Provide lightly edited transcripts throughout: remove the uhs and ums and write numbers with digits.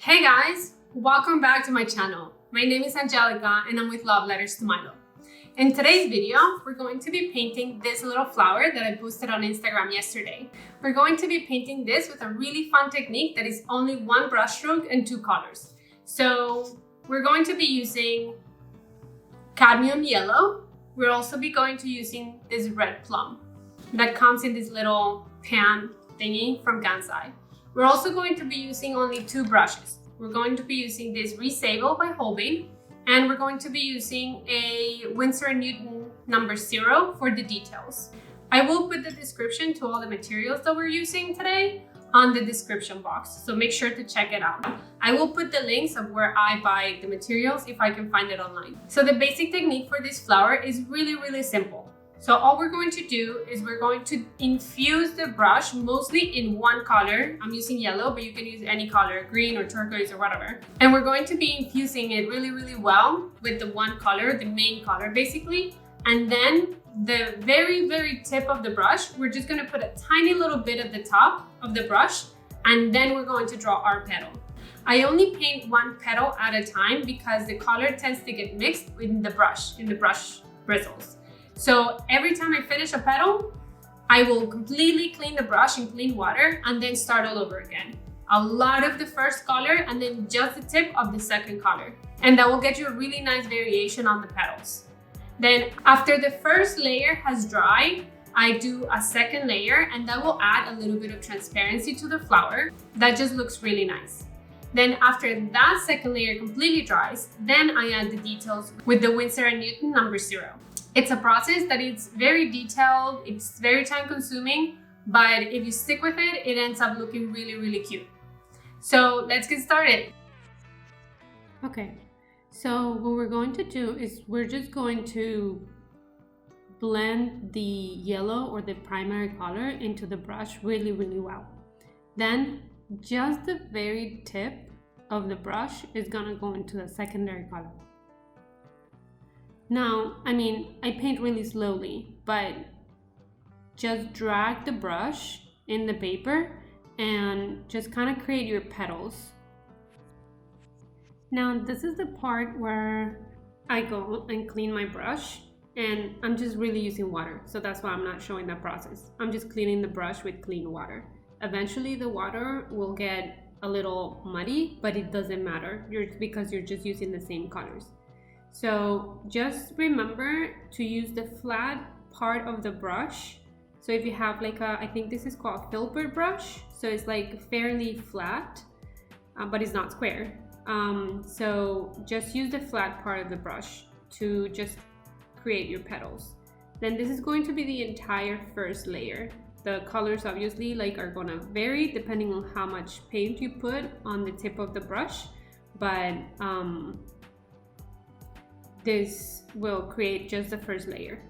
Hey guys, welcome back to my channel. My name is Angelica and I'm with Love Letters to Milo. In today's video, we're going to be painting this little flower that I posted on Instagram yesterday. We're going to be painting this with a really fun technique that is only one brush stroke and two colors. So we're going to be using cadmium yellow. We'll also be going to using this red plum that comes in this little pan thingy from Gansai. We're also going to be using only two brushes. We're going to be using this Resable by Holbein, and we're going to be using a Winsor & Newton number 0 for the details. I will put the description to all the materials that we're using today on the description box, so make sure to check it out. I will put the links of where I buy the materials if I can find it online. So the basic technique for this flower is really simple. So all we're going to do is we're going to infuse the brush mostly in one color. I'm using yellow, but you can use any color, green or turquoise or whatever. And we're going to be infusing it really well with the one color, the main color basically. And then the very tip of the brush, we're just gonna put a tiny little bit at the top of the brush, and then we're going to draw our petal. I only paint one petal at a time because the color tends to get mixed in the brush bristles. So every time I finish a petal, I will completely clean the brush in clean water and then start all over again. A lot of the first color and then just the tip of the second color. And that will get you a really nice variation on the petals. Then after the first layer has dried, I do a second layer, and that will add a little bit of transparency to the flower. That just looks really nice. Then after that second layer completely dries, then I add the details with the Winsor & Newton number 0. It's a process that is very detailed, it's very time consuming, but if you stick with it, it ends up looking really cute. So let's get started. Okay, so what we're going to do is we're just going to blend the yellow or the primary color into the brush really well. Then just the very tip of the brush is gonna go into the secondary color. Now, I paint really slowly, but just drag the brush in the paper and just kind of create your petals. Now, this is the part where I go and clean my brush, and I'm just really using water, so that's why I'm not showing that process. I'm just cleaning the brush with clean water. Eventually, the water will get a little muddy, but it doesn't matter because you're just using the same colors. So just remember to use the flat part of the brush. So if you have like I think this is called a filbert brush, so it's like fairly flat, but it's not square. So just use the flat part of the brush to just create your petals. Then this is going to be the entire first layer. The colors obviously are gonna vary depending on how much paint you put on the tip of the brush, but this will create just the first layer.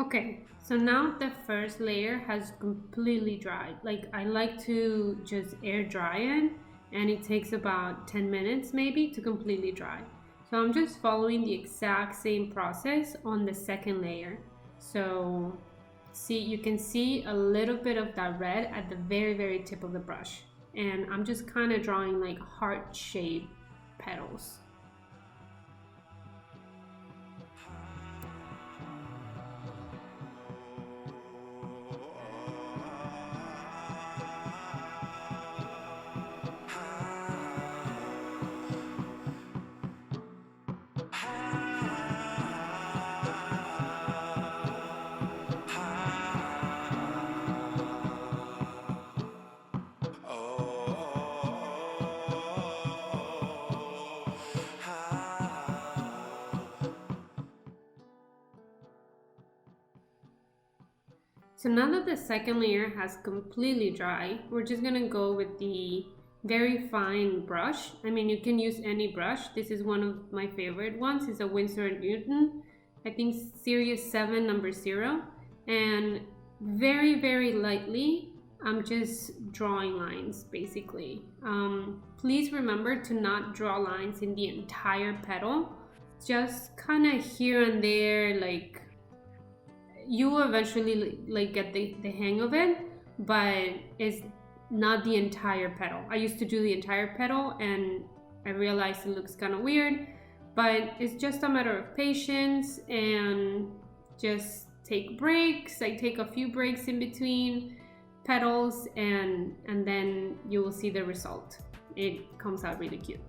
Okay, so now the first layer has completely dried. I like to just air dry it, and it takes about 10 minutes maybe to completely dry. So I'm just following the exact same process on the second layer. So see, you can see a little bit of that red at the very tip of the brush. And I'm just kind of drawing like heart-shaped petals. So now that the second layer has completely dry, we're just gonna go with the very fine brush. I mean, you can use any brush. This is one of my favorite ones. It's a Winsor & Newton, I think series 7, number 0. And very, very lightly, I'm just drawing lines, basically. Please remember to not draw lines in the entire petal. Just kind of here and there, like, you will eventually like get the hang of it, but it's not the entire petal. I used to do the entire petal and I realized it looks kind of weird, but it's just a matter of patience and just take breaks. I take a few breaks in between petals and then you will see the result. It comes out really cute.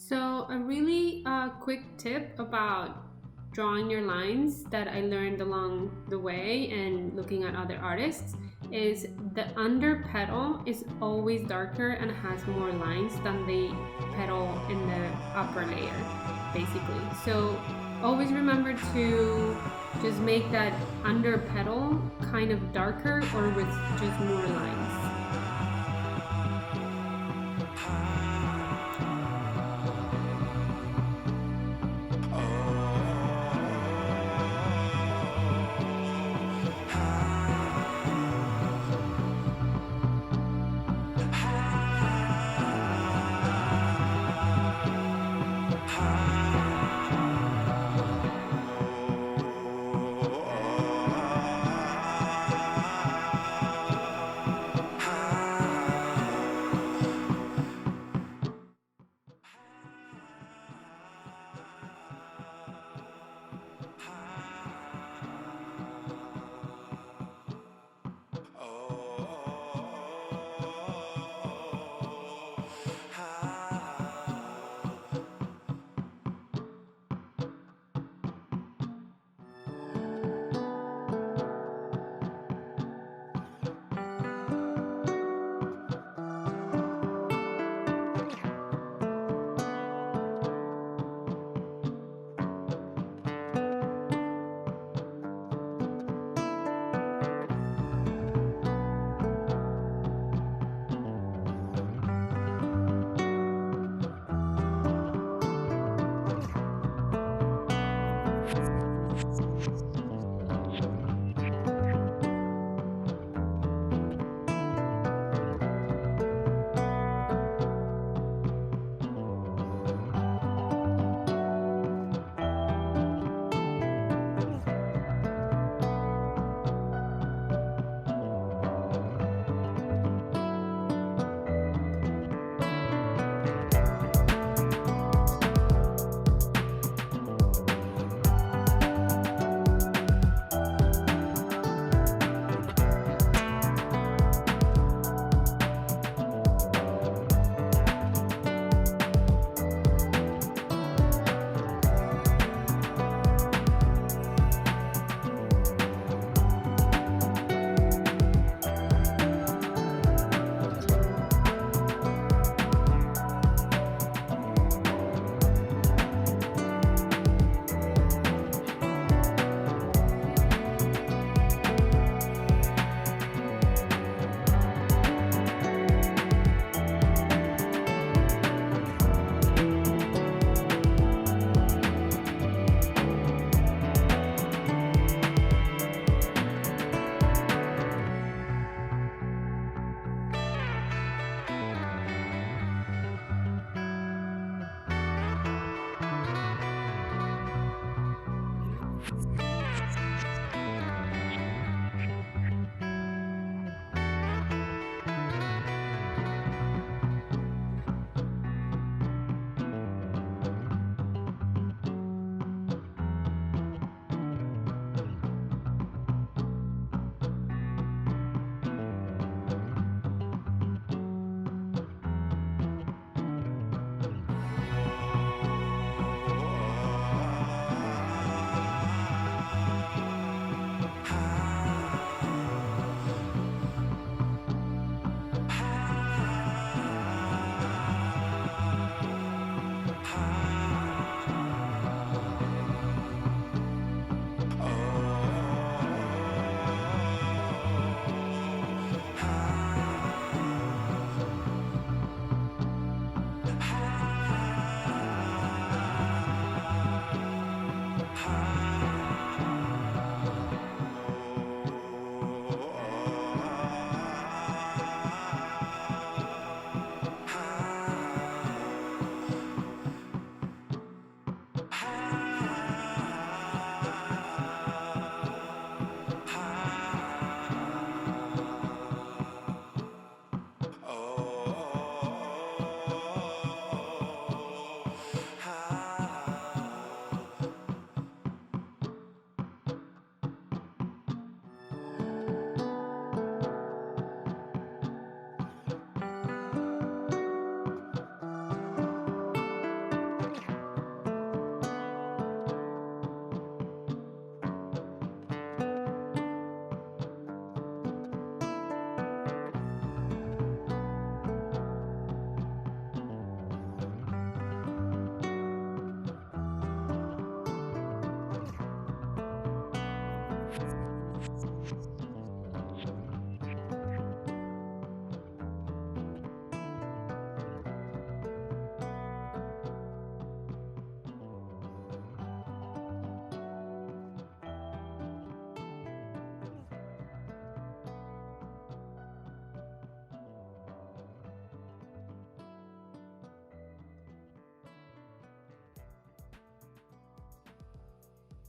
So a really quick tip about drawing your lines that I learned along the way and looking at other artists is the under petal is always darker and has more lines than the petal in the upper layer, basically. So always remember to just make that under petal kind of darker or with just more lines.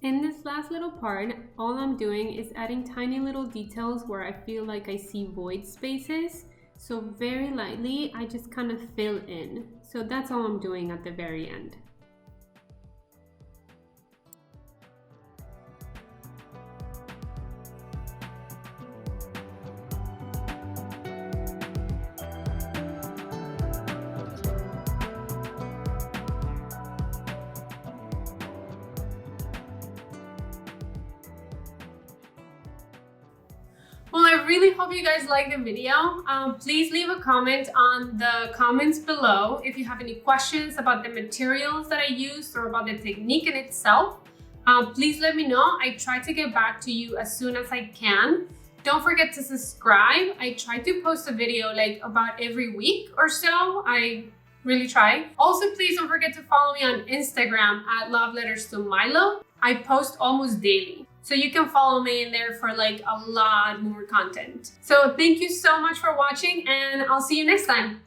In this last little part, all I'm doing is adding tiny little details where I feel like I see void spaces. So very lightly, I just kind of fill in. So that's all I'm doing at the very end. Well, I really hope you guys liked the video. Please leave a comment on the comments below if you have any questions about the materials that I used or about the technique in itself. Please let me know. I try to get back to you as soon as I can. Don't forget to subscribe. I try to post a video like about every week or so. I really try. Also, please don't forget to follow me on Instagram at Love Letters to Milo. I post almost daily. So you can follow me in there for like a lot more content. So thank you so much for watching, and I'll see you next time.